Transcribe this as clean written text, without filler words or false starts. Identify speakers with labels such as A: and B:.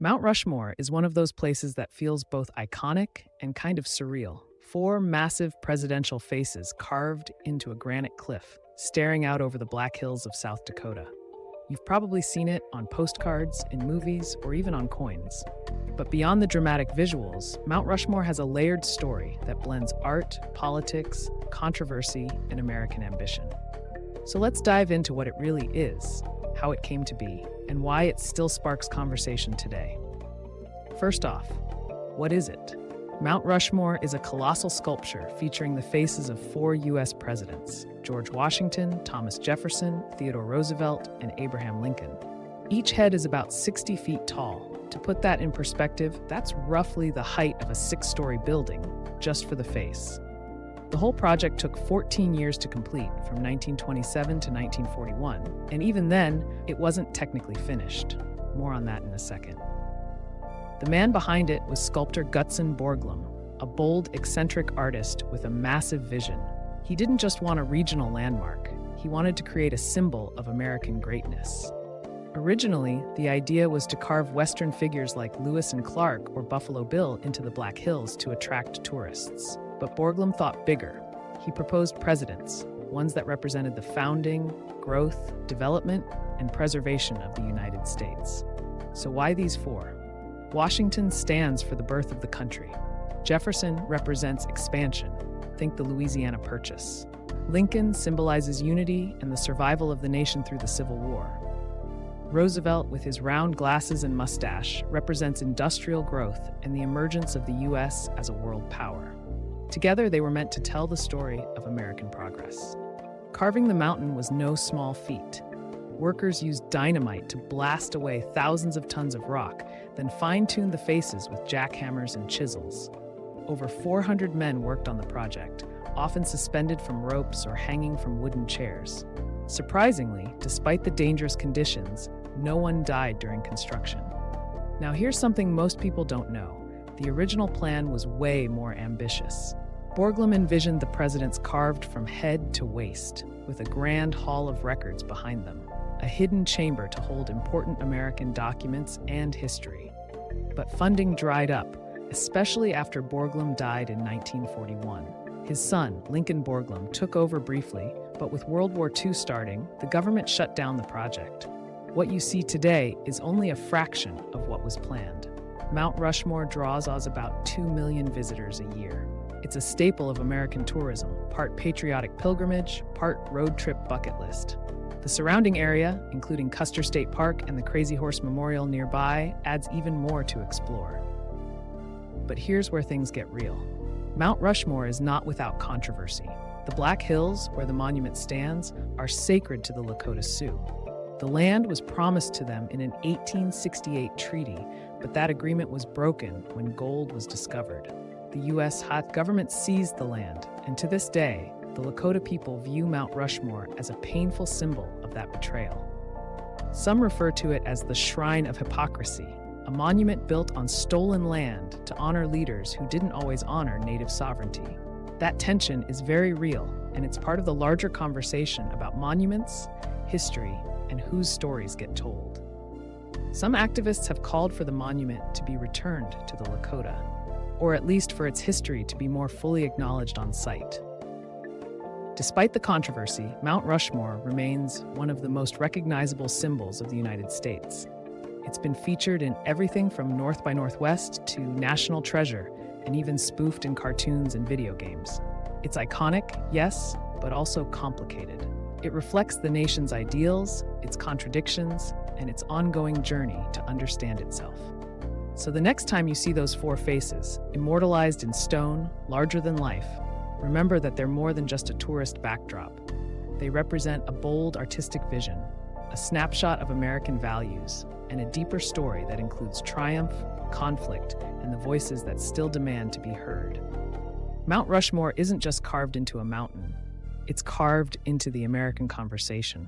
A: Mount Rushmore is one of those places that feels both iconic and kind of surreal. Four massive presidential faces carved into a granite cliff, staring out over the Black Hills of South Dakota. You've probably seen it on postcards, in movies, or even on coins. But beyond the dramatic visuals, Mount Rushmore has a layered story that blends art, politics, controversy, and American ambition. So let's dive into what it really is, how it came to be, and why it still sparks conversation today. First off, what is it? Mount Rushmore is a colossal sculpture featuring the faces of four U.S. presidents: George Washington, Thomas Jefferson, Theodore Roosevelt, and Abraham Lincoln. Each head is about 60 feet tall. To put that in perspective, that's roughly the height of a six-story building, just for the face. The whole project took 14 years to complete, from 1927 to 1941, and even then, it wasn't technically finished. More on that in a second. The man behind it was sculptor Gutzon Borglum, a bold, eccentric artist with a massive vision. He didn't just want a regional landmark, he wanted to create a symbol of American greatness. Originally, the idea was to carve Western figures like Lewis and Clark or Buffalo Bill into the Black Hills to attract tourists. But Borglum thought bigger. He proposed presidents, ones that represented the founding, growth, development, and preservation of the United States. So why these four? Washington stands for the birth of the country. Jefferson represents expansion. Think the Louisiana Purchase. Lincoln symbolizes unity and the survival of the nation through the Civil War. Roosevelt, with his round glasses and mustache, represents industrial growth and the emergence of the U.S. as a world power. Together, they were meant to tell the story of American progress. Carving the mountain was no small feat. Workers used dynamite to blast away thousands of tons of rock, then fine-tuned the faces with jackhammers and chisels. Over 400 men worked on the project, often suspended from ropes or hanging from wooden chairs. Surprisingly, despite the dangerous conditions, no one died during construction. Now here's something most people don't know. The original plan was way more ambitious. Borglum envisioned the presidents carved from head to waist, with a grand hall of records behind them, a hidden chamber to hold important American documents and history. But funding dried up, especially after Borglum died in 1941. His son, Lincoln Borglum, took over briefly, but with World War II starting, the government shut down the project. What you see today is only a fraction of what was planned. Mount Rushmore draws about 2 million visitors a year. It's a staple of American tourism, part patriotic pilgrimage, part road trip bucket list. The surrounding area, including Custer State Park and the Crazy Horse Memorial nearby, adds even more to explore. But here's where things get real. Mount Rushmore is not without controversy. The Black Hills, where the monument stands, are sacred to the Lakota Sioux. The land was promised to them in an 1868 treaty, but that agreement was broken when gold was discovered. The U.S. government seized the land, and to this day, the Lakota people view Mount Rushmore as a painful symbol of that betrayal. Some refer to it as the Shrine of Hypocrisy, a monument built on stolen land to honor leaders who didn't always honor native sovereignty. That tension is very real, and it's part of the larger conversation about monuments, history, and whose stories get told. Some activists have called for the monument to be returned to the Lakota, or at least for its history to be more fully acknowledged on site. Despite the controversy, Mount Rushmore remains one of the most recognizable symbols of the United States. It's been featured in everything from North by Northwest to National Treasure, and even spoofed in cartoons and video games. It's iconic, yes, but also complicated. It reflects the nation's ideals, its contradictions, and its ongoing journey to understand itself. So the next time you see those four faces, immortalized in stone, larger than life, remember that they're more than just a tourist backdrop. They represent a bold artistic vision, a snapshot of American values, and a deeper story that includes triumph, conflict, and the voices that still demand to be heard. Mount Rushmore isn't just carved into a mountain, it's carved into the American conversation.